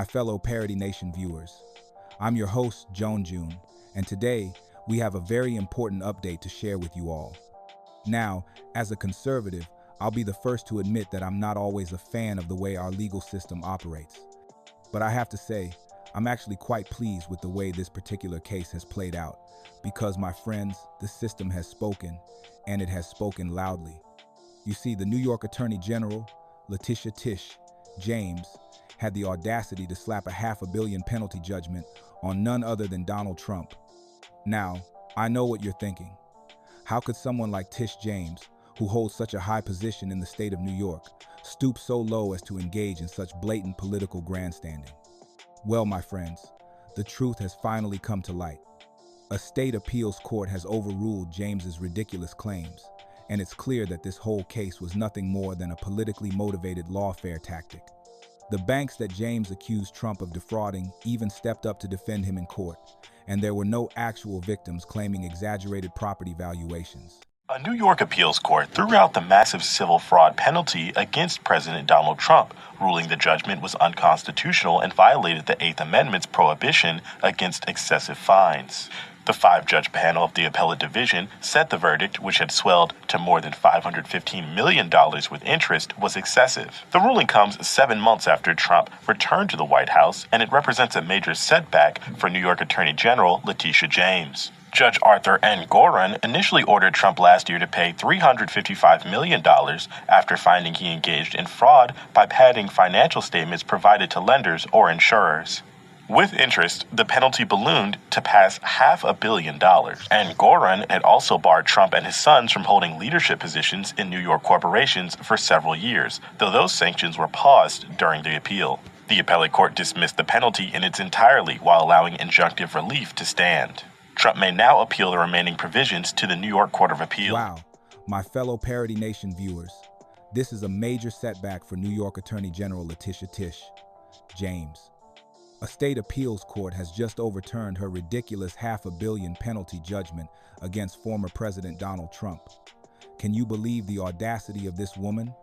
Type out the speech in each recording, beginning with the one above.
fellow Parody Nation viewers. I'm your host, Jonejune, and today we have a very important update to share with you all. Now, as a conservative, I'll be the first to admit that I'm not always a fan of the way our legal system operates. But I have to say, I'm actually quite pleased with the way this particular case has played out, because, my friends, the system has spoken, and it has spoken loudly. You see, the New York Attorney General, Letitia Tish James, had the audacity to slap a $500 million penalty judgment on none other than Donald Trump. Now, I know what you're thinking. How could someone like Tish James, who holds such a high position in the state of New York, stoop so low as to engage in such blatant political grandstanding? Well, my friends, the truth has finally come to light. A state appeals court has overruled James's ridiculous claims, and it's clear that this whole case was nothing more than a politically motivated lawfare tactic. The banks that James accused Trump of defrauding even stepped up to defend him in court, and there were no actual victims claiming exaggerated property valuations. A New York appeals court threw out the massive civil fraud penalty against President Donald Trump, ruling the judgment was unconstitutional and violated the Eighth Amendment's prohibition against excessive fines. The five-judge panel of the appellate division said the verdict, which had swelled to more than $515 million with interest, was excessive. The ruling comes 7 months after Trump returned to the White House, and it represents a major setback for New York Attorney General Letitia James. Judge Arthur N. Gorin initially ordered Trump last year to pay $355 million after finding he engaged in fraud by padding financial statements provided to lenders or insurers. With interest, the penalty ballooned to pass $500 million, and Gorin had also barred Trump and his sons from holding leadership positions in New York corporations for several years, though those sanctions were paused during the appeal. The appellate court dismissed the penalty in its entirety while allowing injunctive relief to stand. Trump may now appeal the remaining provisions to the New York Court of Appeal. Wow, my fellow Parody Nation viewers, this is a major setback for New York Attorney General Letitia Tish James. A state appeals court has just overturned her ridiculous $500 million penalty judgment against former President Donald Trump. Can you believe the audacity of this woman?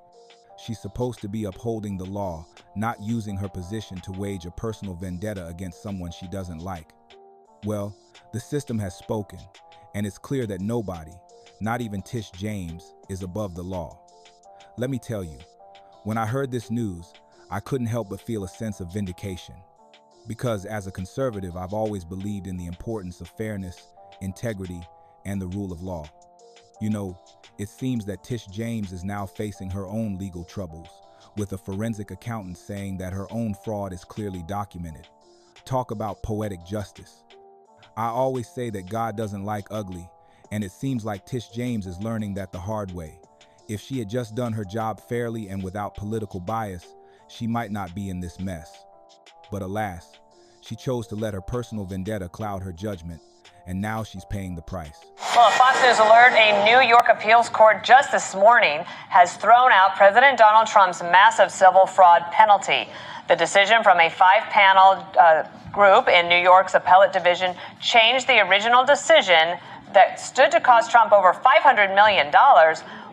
She's supposed to be upholding the law, not using her position to wage a personal vendetta against someone she doesn't like. Well, the system has spoken, and it's clear that nobody, not even Tish James, is above the law. Let me tell you, when I heard this news, I couldn't help but feel a sense of vindication. Because as a conservative, I've always believed in the importance of fairness, integrity, and the rule of law. You know, it seems that Tish James is now facing her own legal troubles, with a forensic accountant saying that her own fraud is clearly documented. Talk about poetic justice. I always say that God doesn't like ugly, and it seems like Tish James is learning that the hard way. If she had just done her job fairly and without political bias, she might not be in this mess. But alas, she chose to let her personal vendetta cloud her judgment, and now she's paying the price. Well, Fox News Alert, a New York appeals court just this morning has thrown out President Donald Trump's massive civil fraud penalty. The decision from a five-panel group in New York's appellate division changed the original decision that stood to cost Trump over $500 million.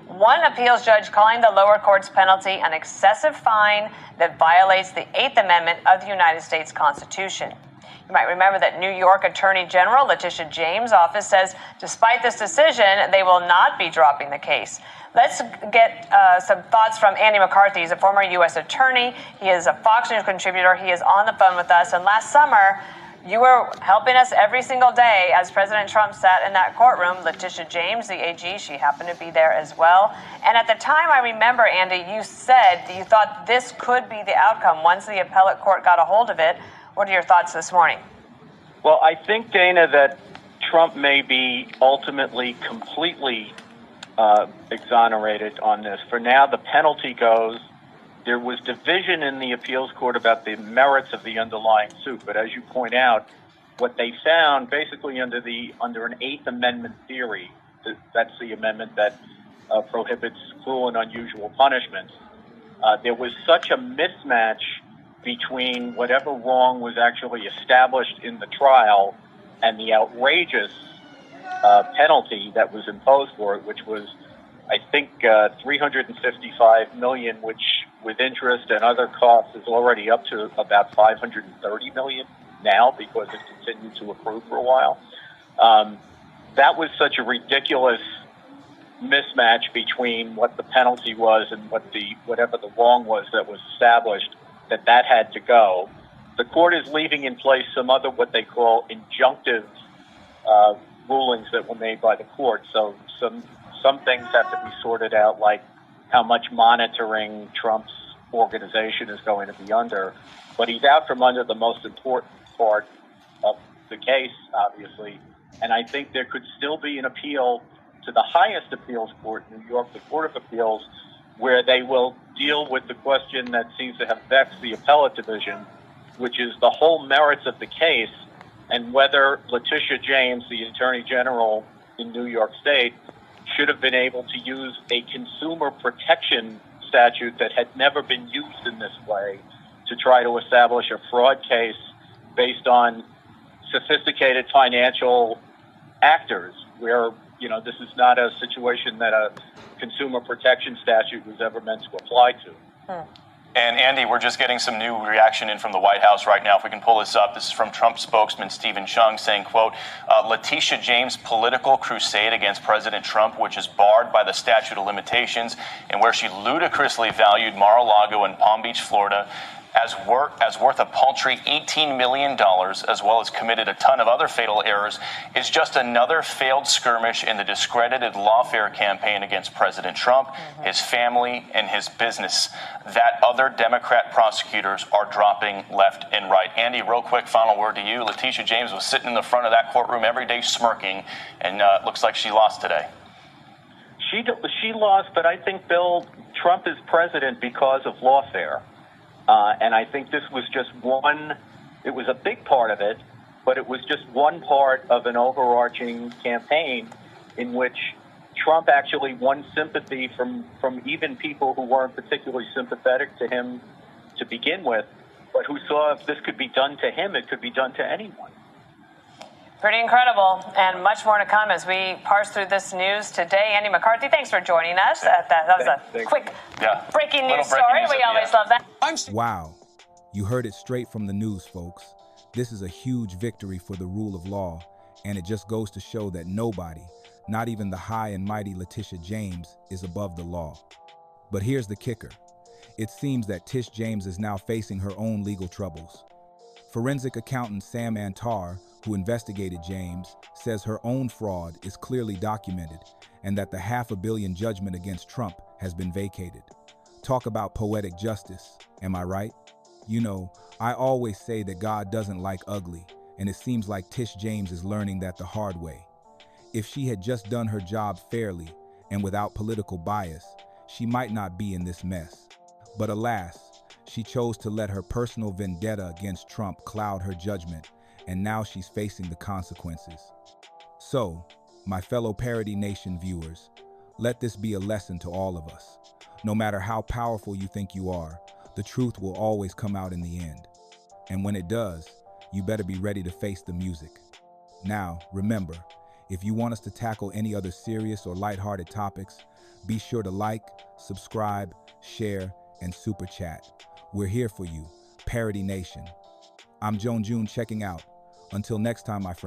One appeals judge calling the lower court's penalty an excessive fine that violates the Eighth Amendment of the United States Constitution. You might remember that New York Attorney General Letitia James' office says despite this decision, they will not be dropping the case. Let's get some thoughts from Andy McCarthy. He's a former U.S. attorney. He is a Fox News contributor. He is on the phone with us. And last summer, you were helping us every single day as President Trump sat in that courtroom. Letitia James, the AG, she happened to be there as well. And at the time, I remember, Andy, you said that you thought this could be the outcome once the appellate court got a hold of it. What are your thoughts this morning? Well, I think, Dana, that Trump may be ultimately completely exonerated on this. For now, the penalty goes. There was division in the appeals court about the merits of the underlying suit, but as you point out, what they found basically under an Eighth Amendment theory, that's the amendment that prohibits cruel and unusual punishments, there was such a mismatch between whatever wrong was actually established in the trial and the outrageous penalty that was imposed for it, which was, I think, $355 million, which with interest and other costs is already up to about $530 million now because it continued to accrue for a while. That was such a ridiculous mismatch between what the penalty was and whatever the wrong was that was established, that had to go. The court is leaving in place some other what they call injunctive rulings that were made by the court. So some things have to be sorted out, like how much monitoring Trump's organization is going to be under. But he's out from under the most important part of the case, obviously. And I think there could still be an appeal to the highest appeals court in New York, the Court of Appeals, where they will deal with the question that seems to have vexed the appellate division, which is the whole merits of the case and whether Letitia James, the Attorney General in New York State, should have been able to use a consumer protection statute that had never been used in this way to try to establish a fraud case based on sophisticated financial actors, where, you know, this is not a situation that a consumer protection statute was ever meant to apply to. And Andy, we're just getting some new reaction in from the White House right now. If we can pull this up, this is from Trump spokesman Stephen Chung saying, quote, Letitia James' political crusade against President Trump, which is barred by the statute of limitations, and where she ludicrously valued Mar-a-Lago and Palm Beach, Florida, as worth a paltry $18 million, as well as committed a ton of other fatal errors, is just another failed skirmish in the discredited lawfare campaign against President Trump, his family, and his business that other Democrat prosecutors are dropping left and right. Andy, real quick, final word to you. Letitia James was sitting in the front of that courtroom every day smirking, and it looks like she lost today. She lost, but I think, Bill, Trump is president because of lawfare. And I think this was just it was a big part of it, but it was just one part of an overarching campaign in which Trump actually won sympathy from even people who weren't particularly sympathetic to him to begin with, but who saw if this could be done to him, it could be done to anyone. Pretty incredible, and much more to come as we parse through this news today. Andy McCarthy, thanks for joining us. That was a quick breaking news story. We always love that. Wow, you heard it straight from the news, folks. This is a huge victory for the rule of law, and it just goes to show that nobody, not even the high and mighty Letitia James, is above the law. But here's the kicker. It seems that Tish James is now facing her own legal troubles. Forensic accountant Sam Antar, who investigated James, says her own fraud is clearly documented and that the $500 million judgment against Trump has been vacated. Talk about poetic justice, am I right? You know, I always say that God doesn't like ugly, and it seems like Tish James is learning that the hard way. If she had just done her job fairly and without political bias, she might not be in this mess. But alas, she chose to let her personal vendetta against Trump cloud her judgment, and now she's facing the consequences. So, my fellow Parody Nation viewers, let this be a lesson to all of us. No matter how powerful you think you are, the truth will always come out in the end. And when it does, you better be ready to face the music. Now, remember, if you want us to tackle any other serious or lighthearted topics, be sure to like, subscribe, share, and super chat. We're here for you, Parody Nation. I'm Jonejune checking out. Until next time, my friends.